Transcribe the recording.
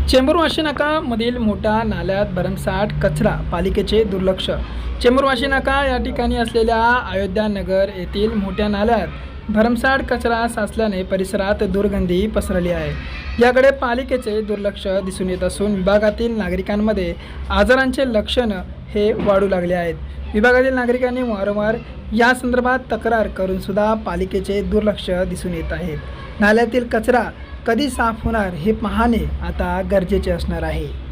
चेंबूर-वाशी नाकामधील मोठ्या नाल्यात भरमसाठ कचरा, पालिकेचे दुर्लक्ष. चेंबूर-वाशी नाका या ठिकाणी असलेल्या अयोध्यानगर येथील मोठ्या नाल्यात भरमसाठ कचरा साचल्याने परिसरात दुर्गंधी पसरली आहे. याकडे पालिकेचे दुर्लक्ष दिसून येत असून विभागातील नागरिकांमध्ये आजारांचे लक्षण हे वाढू लागले आहेत. विभागातील नागरिकांनी वारंवार या संदर्भात तक्रार करून सुद्धा पालिकेचे दुर्लक्ष दिसून येत आहेत. नाल्यातील कचरा कधी साफ होणार हे पाहणे आता गरजेचे असणार आहे.